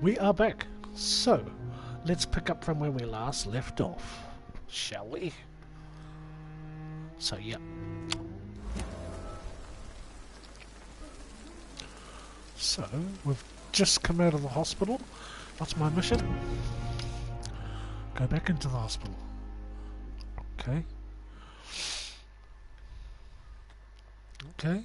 We are back. So, let's pick up from where we last left off, shall we? So, yeah. So, we've just come out of the hospital. What's my mission? Go back into the hospital. Okay. Okay.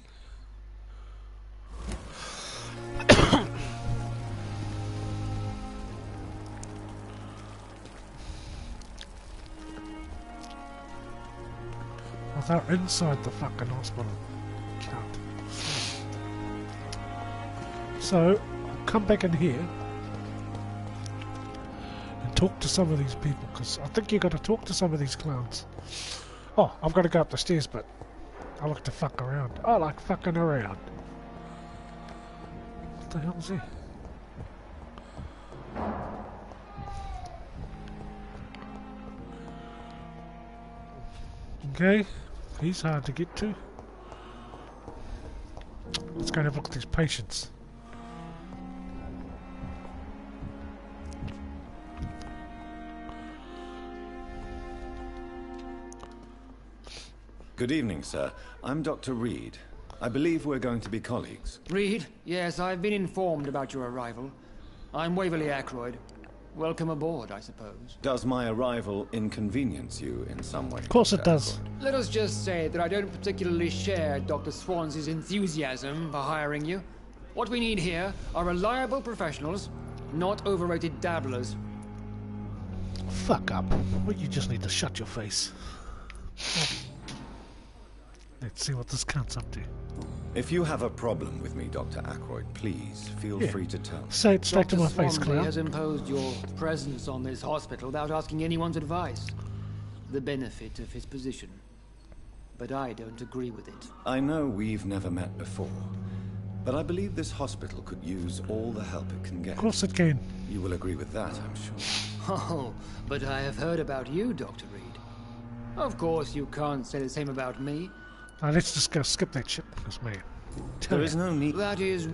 Well, they're inside the fucking hospital. Can't. So, I'll come back in here and talk to some of these people, because I think you've got to talk to some of these clowns. Oh, I've got to go up the stairs, but I like to fuck around. I like fucking around. What the hell is he? Okay, he's hard to get to. Let's go and have a look at these patients. Good evening, sir. I'm Dr. Reed. I believe we're going to be colleagues. Reed? Yes, I've been informed about your arrival. I'm Waverly Ackroyd. Welcome aboard, I suppose. Does my arrival inconvenience you in some way? Of course it Dr. does. Ackroyd? Let us just say that I don't particularly share Dr. Swansea's enthusiasm for hiring you. What we need here are reliable professionals, not overrated dabblers. Fuck up. Well, you just need to shut your face. Let's see what this cunt's up to. If you have a problem with me, Dr. Ackroyd, please feel free to tell me. Say it straight to my face, Swansea clown. has imposed your presence on this hospital without asking anyone's advice. The benefit of his position. But I don't agree with it. I know we've never met before, but I believe this hospital could use all the help it can get. Of course it can. You will agree with that, I'm sure. Oh, but I have heard about you, Dr. Reed. Of course you can't say the same about me. Now let's just go skip that shit, because man. There is no need. That is,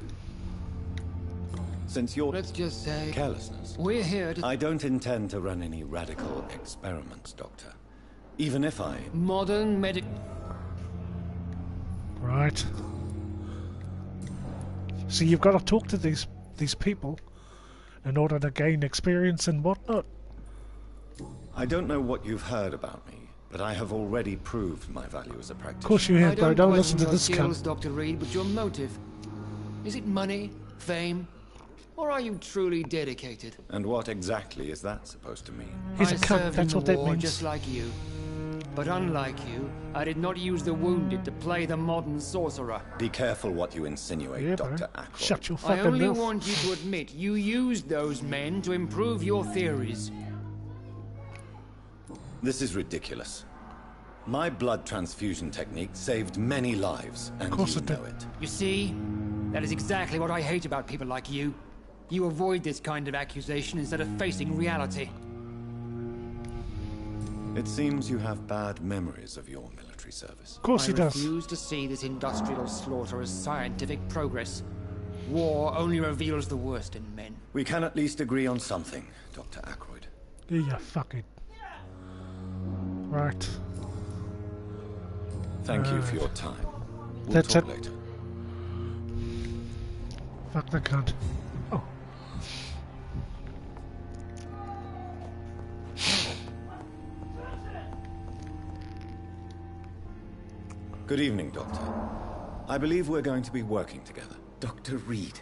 Since your let's just say, carelessness. we're here to... I don't intend to run any radical experiments, Doctor. Even if I... Modern medic... Right. So you've got to talk to these people in order to gain experience and whatnot. I don't know what you've heard about me, but I have already proved my value as a practitioner. Of course you have, though. Don't listen to your this skills, cunt. Dr. Reed, but your motive. Is it money, fame, or are you truly dedicated? And what exactly is that supposed to mean? He's a I cunt, served that's in what the that war means. just like you. But unlike you, I did not use the wounded to play the modern sorcerer. Be careful what you insinuate, Yeah, bro. Dr. Ackroyd. Shut your I fucking only mouth. want you to admit you used those men to improve your theories. This is ridiculous. My blood transfusion technique saved many lives, and course you it did. know it. You see? That is exactly what I hate about people like you. You avoid this kind of accusation instead of facing reality. It seems you have bad memories of your military service. Of course he I does. refuse to see this industrial slaughter as scientific progress. War only reveals the worst in men. We can at least agree on something, Dr. Ackroyd. Yeah, you fucking... Right. Thank you for your time. We'll That's talk it. later. Fuck the cunt. Oh. Good evening, Doctor. I believe we're going to be working together. Dr. Reed.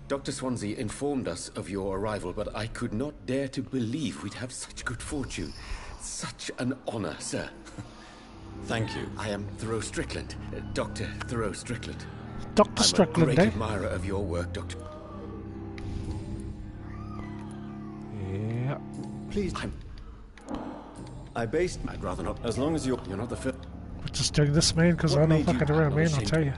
Dr. Swansea informed us of your arrival, but I could not dare to believe we'd have such good fortune. Such an honor, sir. Thank you. I am Thoreau Strickland, Dr. Thoreau Strickland. Dr. I'm Strickland, a great eh? admirer of your work, Doctor. Yeah. Please, I based... I'd rather not. As long as you're... You're not the first. We're just doing this, man, because What I'm not made you- fucking I'm around, not man, I'll ashamed. tell you.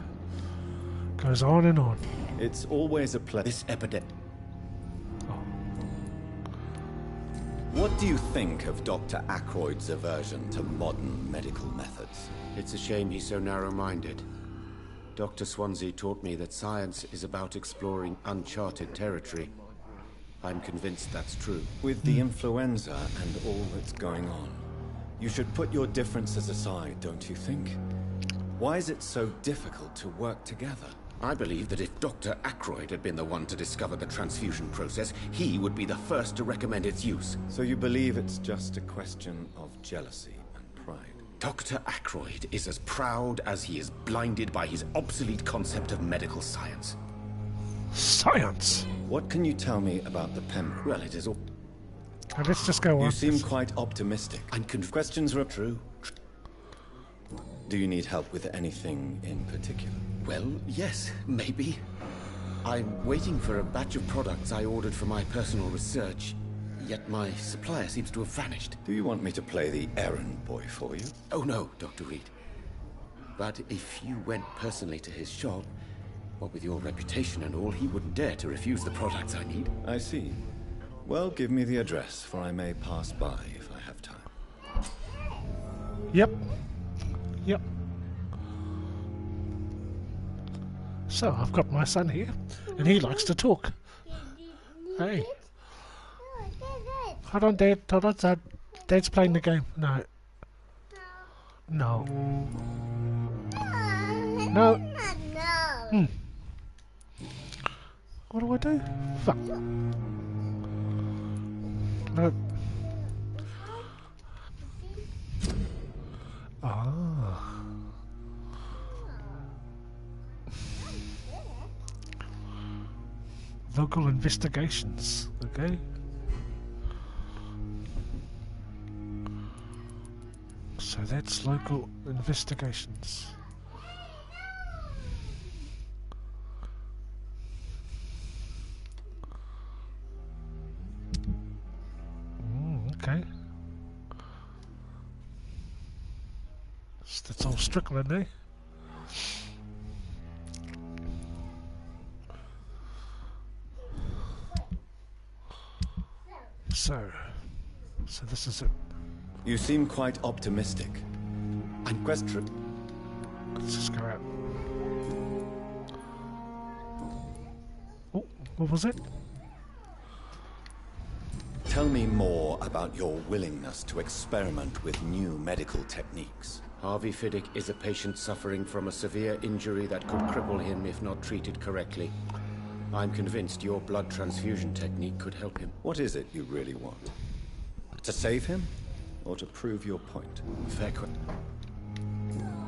Goes on and on. It's always a pleasure. This epidemic. What do you think of Dr. Ackroyd's aversion to modern medical methods? It's a shame he's so narrow-minded. Dr. Swansea taught me that science is about exploring uncharted territory. I'm convinced that's true. With the influenza and all that's going on, you should put your differences aside, don't you think? Why is it so difficult to work together? I believe that if Dr. Ackroyd had been the one to discover the transfusion process, he would be the first to recommend its use. So you believe it's just a question of jealousy and pride? Dr. Ackroyd is as proud as he is blinded by his obsolete concept of medical science. Science! What can you tell me about the Pembroke? Well, it is all... And let's just go on. You seem quite optimistic. I'm Questions are true. Do you need help with anything in particular? Well, yes, maybe. I'm waiting for a batch of products I ordered for my personal research, yet my supplier seems to have vanished. Do you want me to play the errand boy for you? Oh no, Dr. Reed. But if you went personally to his shop, what with your reputation and all, he wouldn't dare to refuse the products I need. I see. Well, give me the address, for I may pass by if I have time. Yep. Yep. So, I've got my son here, and he likes to talk. Hey. Hold on, Dad. Hold on, son. Dad's playing the game. No. No. No. Hmm. What do I do? Fuck. No. Ah. Local investigations. Okay. So that's local investigations. Okay. So that's all Strickland, eh? So this is it. You seem quite optimistic. I'm question. Let's just go out. Oh, what was it? Tell me more about your willingness to experiment with new medical techniques. Harvey Fiddick is a patient suffering from a severe injury that could cripple him if not treated correctly. I'm convinced your blood transfusion technique could help him. What is it you really want? To save him? Or to prove your point? Fair question.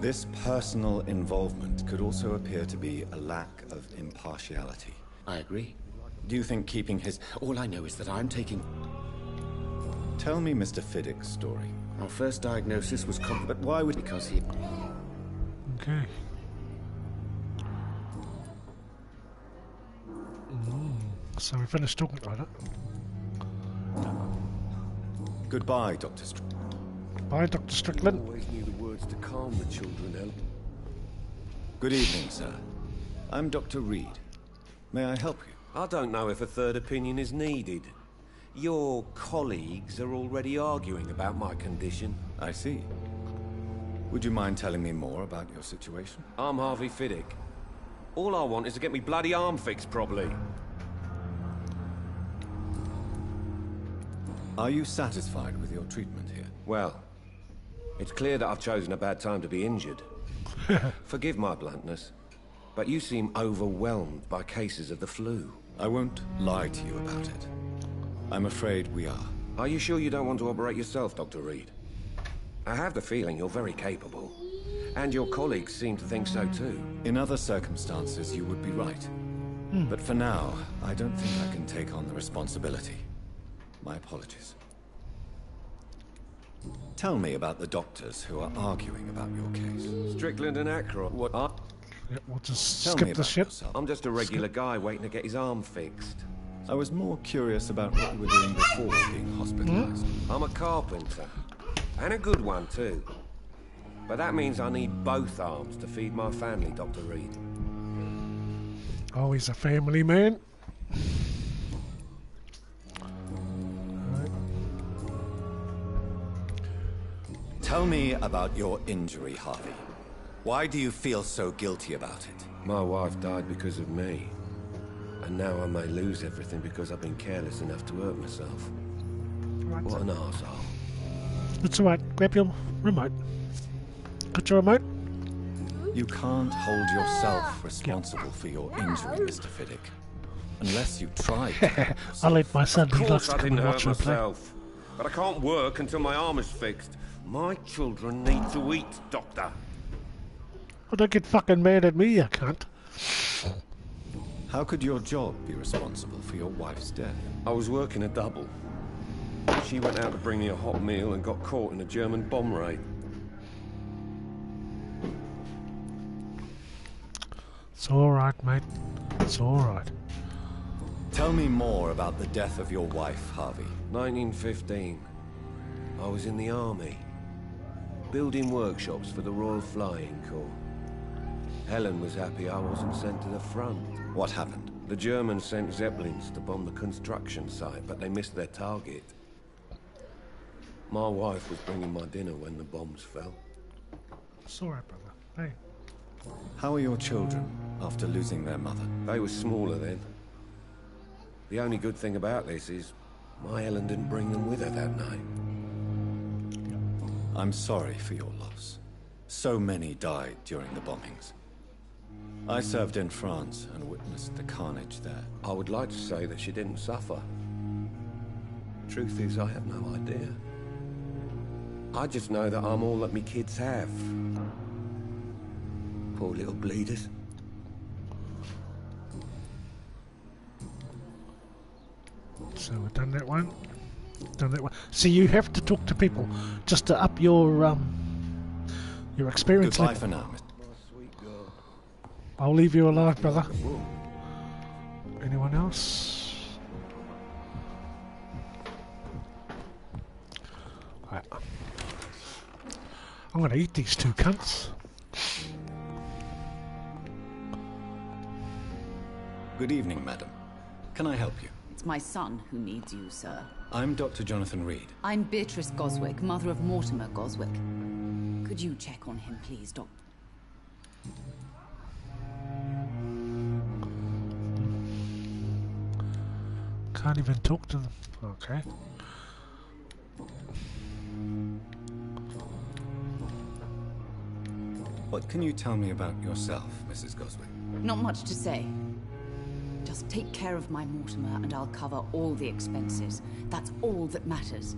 This personal involvement could also appear to be a lack of impartiality. I agree. Do you think keeping his... All I know is that I'm taking... Tell me Mr. Fiddick's story. Our first diagnosis was But why would... because he... Okay. So we finished talking about it. Goodbye, Dr. Bye, Dr. Strickland. Always knew the words to calm the children, Helen. Good evening, sir. I'm Dr. Reed. May I help you? I don't know if a third opinion is needed. Your colleagues are already arguing about my condition. I see. Would you mind telling me more about your situation? I'm Harvey Fiddick. All I want is to get me bloody arm fixed properly. Are you satisfied with your treatment here? Well, it's clear that I've chosen a bad time to be injured. Forgive my bluntness, but you seem overwhelmed by cases of the flu. I won't lie to you about it. I'm afraid we are. Are you sure you don't want to operate yourself, Dr. Reed? I have the feeling you're very capable. And your colleagues seem to think so too. In other circumstances, you would be right. But for now, I don't think I can take on the responsibility. My apologies. Tell me about the doctors who are arguing about your case. Strickland and Ackroyd. What? Yeah, we'll just Tell me skip the about ship. yourself. I'm just a regular guy waiting to get his arm fixed. I was more curious about what you were doing before being hospitalized. I'm a carpenter. And a good one, too. But that means I need both arms to feed my family, Dr. Reed. Oh, he's a family man. Tell me about your injury, Harvey. Why do you feel so guilty about it? My wife died because of me. And now I may lose everything because I've been careless enough to hurt myself. Right. What an arsehole. It's alright. Grab your remote. Got your remote? You can't hold yourself responsible for your injury, Mr. Fiddick. Unless you tried to. I'll let my son, Of he likes course I to come didn't and hurt watch me play. myself. But I can't work until my arm is fixed. My children need to eat, Doctor. Oh, don't get fucking mad at me, you cunt. How could your job be responsible for your wife's death? I was working a double. She went out to bring me a hot meal and got caught in a German bomb raid. It's alright, mate. It's alright. Tell me more about the death of your wife, Harvey. 1915. I was in the army. Building workshops for the Royal Flying Corps. Helen was happy I wasn't sent to the front. What happened? The Germans sent Zeppelins to bomb the construction site, but they missed their target. My wife was bringing my dinner when the bombs fell. It's alright, brother. Hey. How are your children after losing their mother? They were smaller then. The only good thing about this is my Helen didn't bring them with her that night. I'm sorry for your loss. So many died during the bombings. I served in France and witnessed the carnage there. I would like to say that she didn't suffer. Truth is, I have no idea. I just know that I'm all that me kids have. Poor little bleeders. So we've done that one. Done that one. See, you have to talk to people just to up your experience Goodbye level. for now, Mr. I'll leave you alive, brother. Anyone else? Right. I'm gonna eat these two cunts. Good evening, madam. Can I help you? It's my son who needs you, sir. I'm Dr. Jonathan Reed. I'm Beatrice Goswick, mother of Mortimer Goswick. Could you check on him, please, Doctor? Can't even talk to them. Okay. What can you tell me about yourself, Mrs. Goswick? Not much to say. Just take care of my Mortimer and I'll cover all the expenses. That's all that matters.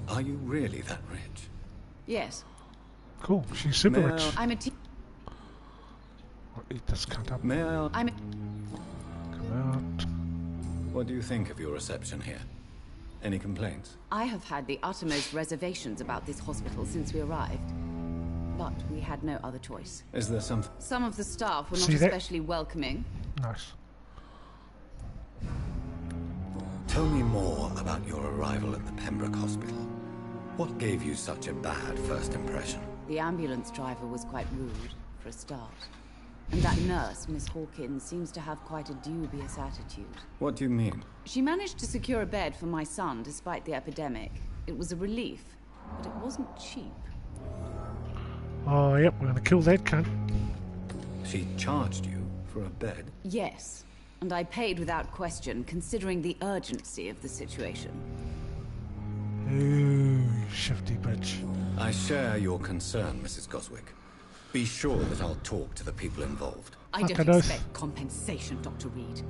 Are you really that rich? Yes. Cool. She's super May I- rich. I'm a te- I'll eat this cunt up. May I... I'm a Come out. What do you think of your reception here? Any complaints? I have had the uttermost reservations about this hospital since we arrived. But we had no other choice. Is there something... Some of the staff were not See that? especially welcoming. Nice. Tell me more about your arrival at the Pembroke Hospital. What gave you such a bad first impression? The ambulance driver was quite rude, for a start. And that nurse, Miss Hawkins, seems to have quite a dubious attitude. What do you mean? She managed to secure a bed for my son despite the epidemic. It was a relief, but it wasn't cheap. Oh, yep, we're gonna kill that cunt. She charged you for a bed? Yes, and I paid without question, considering the urgency of the situation. Ooh, you shifty bitch. I share your concern, Mrs. Goswick. Be sure that I'll talk to the people involved. I Fucking don't oath. expect compensation, Dr. Reed.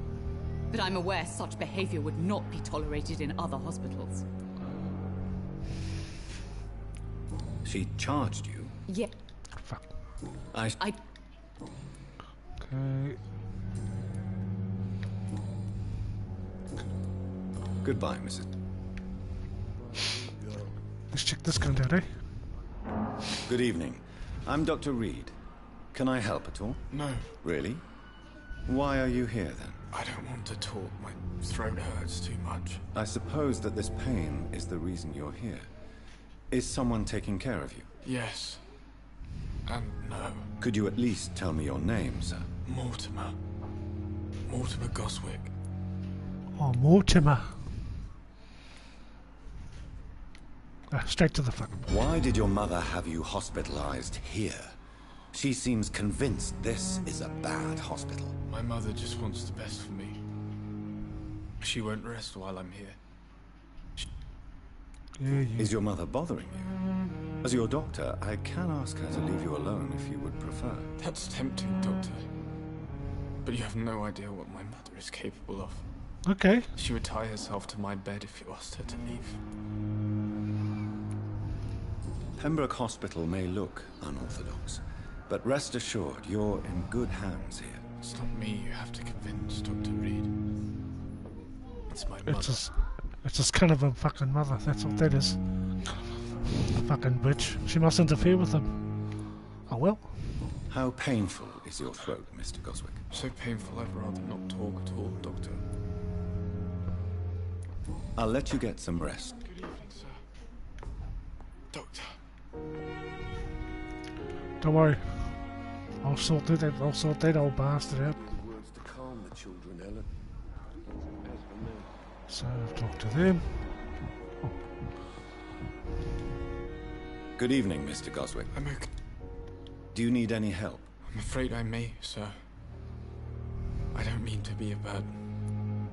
But I'm aware such behavior would not be tolerated in other hospitals. She charged you? Yeah, Fuck. I... Okay. Goodbye, Mrs. Let's check this cunt out, eh? Good evening. I'm Dr. Reed. Can I help at all? No, Really? Why are you here, then? I don't want to talk. My throat hurts too much. I suppose that this pain is the reason you're here. Is someone taking care of you? Yes. And no. Could you at least tell me your name, sir? Mortimer. Mortimer Goswick. Oh, Mortimer. Straight to the front. Why did your mother have you hospitalized here? She seems convinced this is a bad hospital. My mother just wants the best for me. She won't rest while I'm here. Yeah, you. Is your mother bothering you? As your doctor, I can ask her to leave you alone if you would prefer. That's tempting, Doctor. But you have no idea what my mother is capable of. Okay. She would tie herself to my bed if you asked her to leave. Pembroke Hospital may look unorthodox, but rest assured, you're in good hands here. It's not me you have to convince, Dr. Reed. It's my mother. It's just kind of a fucking mother. That's what that is. Fucking bitch. She must interfere with them. Oh well. How painful is your throat, Mr. Goswick? So painful I'd rather not talk at all, Doctor. I'll let you get some rest. Good evening, sir. Doctor. Don't worry. I'll sort that old bastard out. Words to calm the children, Helen. As for me, So talk to them. Good evening, Mr. Goswick. I'm okay. Do you need any help? I'm afraid I may, sir. I don't mean to be a burden.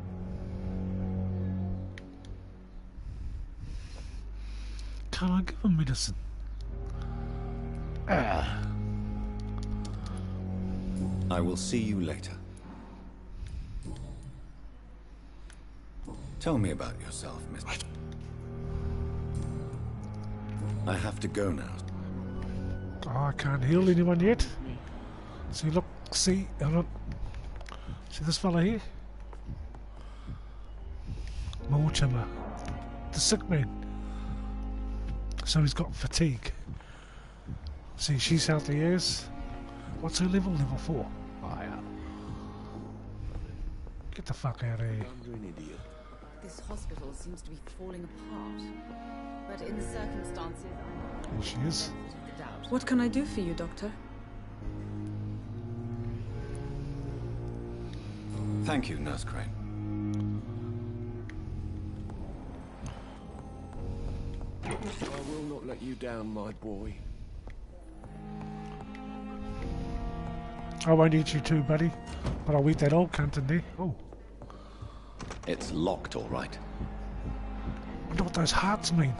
Can I give him medicine? I will see you later. Tell me about yourself, Mr. I have to go now. Oh, I can't heal anyone yet. See, look, see this fella here? Mortimer, the sick man. So he's got fatigue. See, she's healthy as. What's her level? Level 4. Oh, yeah. Get the fuck out of here. you're an idiot. This hospital seems to be falling apart. But in the circumstances, Here she is. the doubt. What can I do for you, Doctor? Thank you, Nurse Crane. I will not let you down, my boy. I won't eat you too, buddy. But I'll eat that old cunt in there. Oh. It's locked, all right. I wonder what those hearts mean.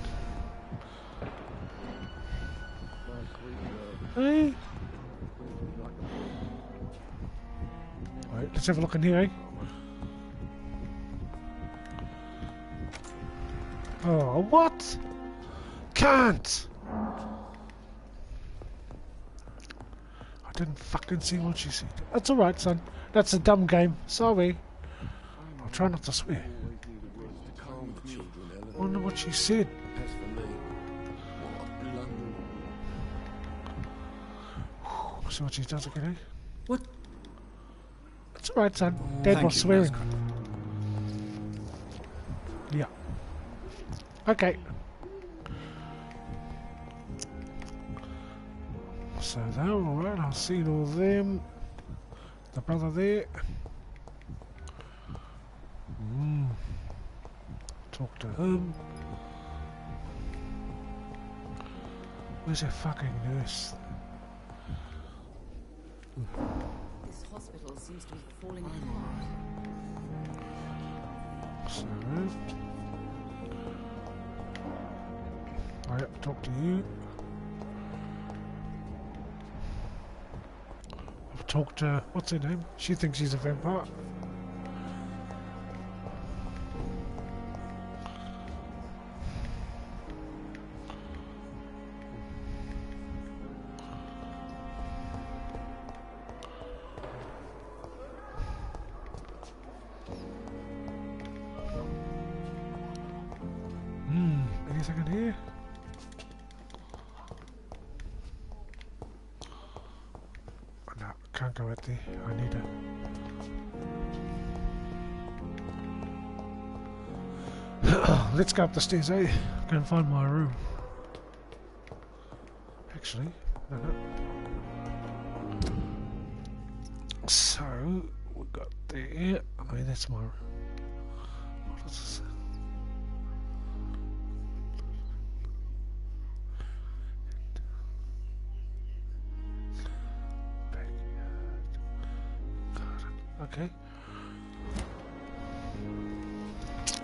Hey. Right, let's have a look in here, eh? Oh, what? Can't! I didn't fucking see what she said. That's alright, son. That's a dumb game. Sorry. I'll try not to swear. Always needed words to calm the children, Helen. I wonder what she said. As for me, what a blunder. See what she does again, eh? What? It's alright, son. Dad Thank was you, swearing. Nurse Crane. Yeah. Okay. So they're alright, I've seen all them. The brother there. Talk to him. Where's that fucking nurse? This hospital seems to be falling apart. So, alright, talk to you. I've talked to, what's her name? She thinks she's a vampire. Anything in here? No, can't go out there. I need it. Let's go up the stairs, eh? Go and find my room. Actually, no. So, we got there. I mean, that's my room. What is this?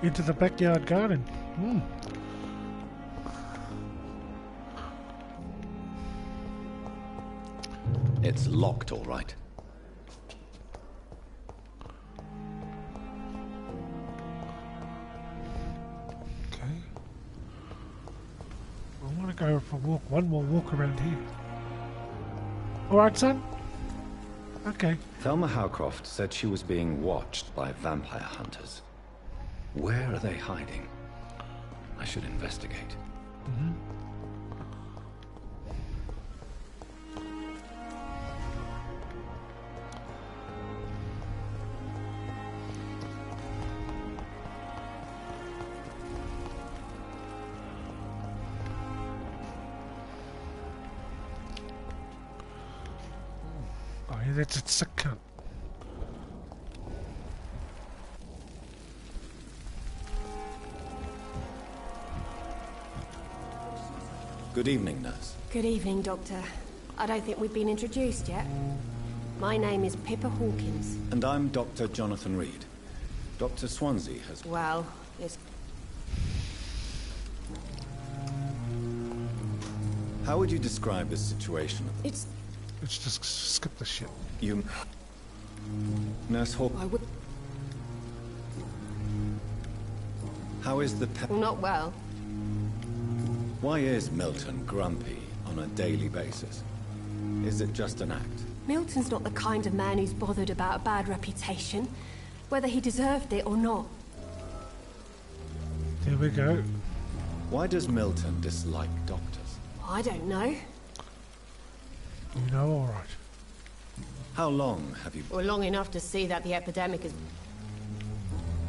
Into the backyard garden. Hmm. It's locked, all right. Okay. I want to go for a walk. One more walk around here. Alright, son? Okay. Thelma Howcroft said she was being watched by vampire hunters. Where are they hiding? I should investigate. Oh, yeah, that's a sick cunt. Good evening, nurse. Good evening, Doctor. I don't think we've been introduced yet. My name is Pippa Hawkins. And I'm Dr. Jonathan Reed. Dr. Swansea has... Well, it's... How would you describe the situation? It's... Let's just skip the shit. You... Nurse Hawk... I would... How is the pep... Not well. Why is Milton grumpy on a daily basis? Is it just an act? Milton's not the kind of man who's bothered about a bad reputation, whether he deserved it or not. There we go. Why does Milton dislike doctors? I don't know. You know, alright. How long have you... Or long enough to see that the epidemic is...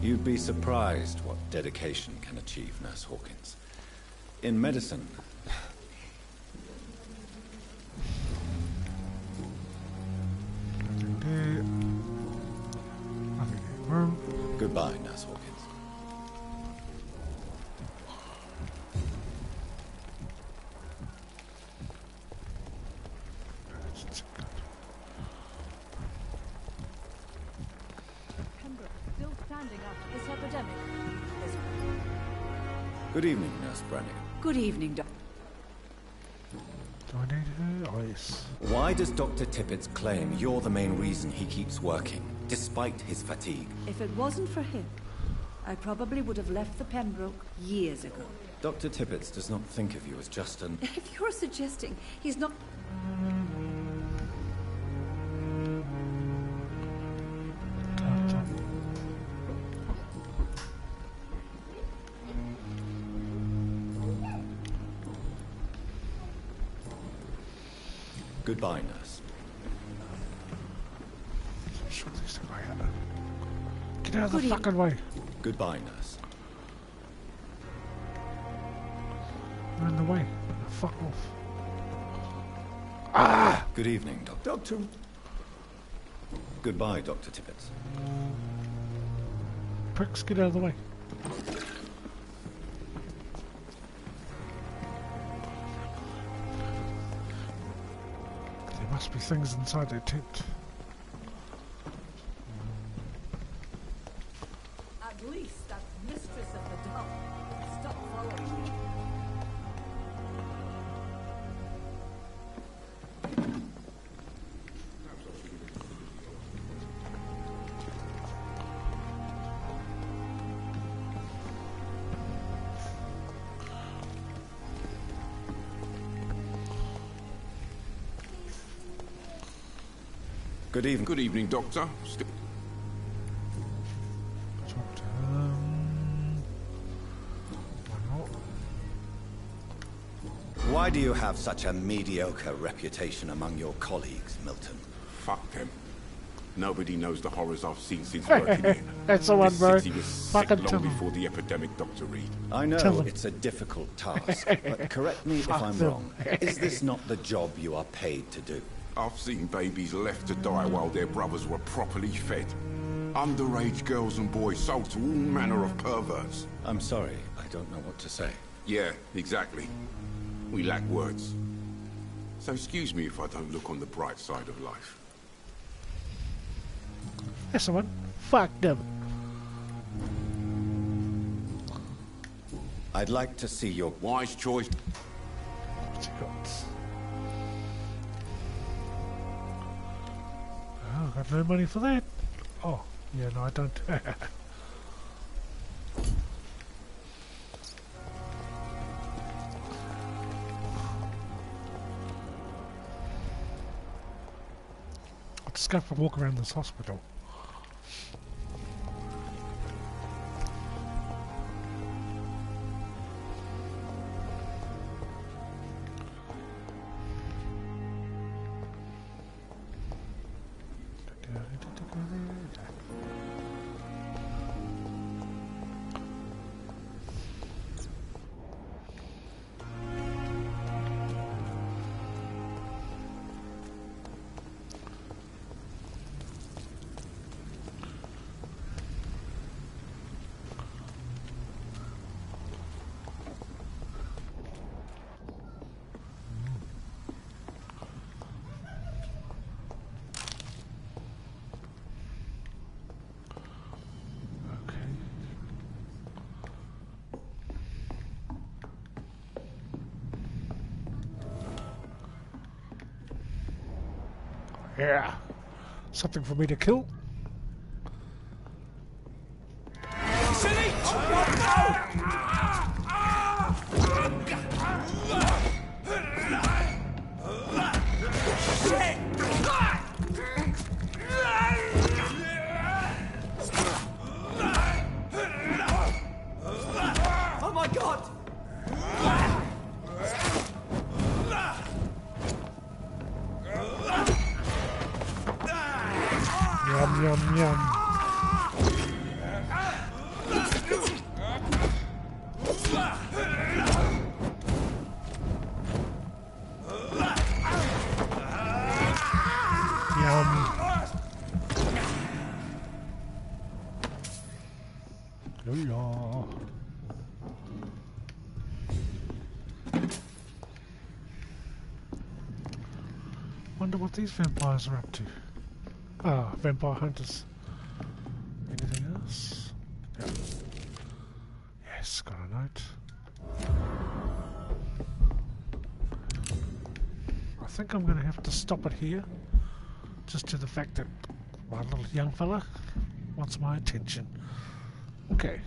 You'd be surprised what dedication can achieve, Nurse Hawkins. In medicine... Nothing there. Nothing in the room. Goodbye, Nurse Hawkins. Still standing after this epidemic. Good evening, Nurse Brannigan. Good evening, Doctor. Do I need her? Oh, yes. Why does Dr. Tippett claim you're the main reason he keeps working, despite his fatigue? If it wasn't for him, I probably would have left the Pembroke years ago. Dr. Tippett does not think of you as just an... If you're suggesting he's not... Goodbye, nurse. Shut this guy out. Get out of the fucking way. Goodbye, nurse. You're in the way. Fuck off. Ah! Good evening, Doctor. Goodbye, Dr. Tippett. Pricks, get out of the way. There must be things inside their tent. At least that mistress of the dump. Stop following me. Good evening. Good evening, Doctor. Why do you have such a mediocre reputation among your colleagues, Milton? Fuck them. Nobody knows the horrors I've seen since working here. That's the one, This bro. city was sick Fucking long tell 'em. before the epidemic, Dr. Reed. I know Tell them. it's a difficult task, but correct me if Fuck I'm them. wrong. Is this not the job you are paid to do? I've seen babies left to die while their brothers were properly fed. Underage girls and boys sold to all manner of perverts. I'm sorry, I don't know what to say. Yeah, exactly. We lack words. So excuse me if I don't look on the bright side of life. That's the one. Fuck them. I'd like to see your... Wise choice. What's he got? Oh, I've got no money for that. Oh, yeah, no, I don't. I'll just go for a walk around this hospital. Yeah, something for me to kill. Oh my god! Yum, yum, yum. Yum. Oh, yeah. Wonder what these vampires are up to. Ah, vampire hunters. Anything else? Yeah. Yes, got a note. I think I'm going to have to stop it here. Just to the fact that my little young fella wants my attention. Okay.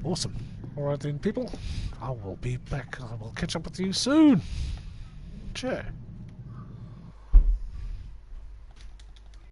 Awesome. Alright then, people. I will be back. I will catch up with you soon. Sure.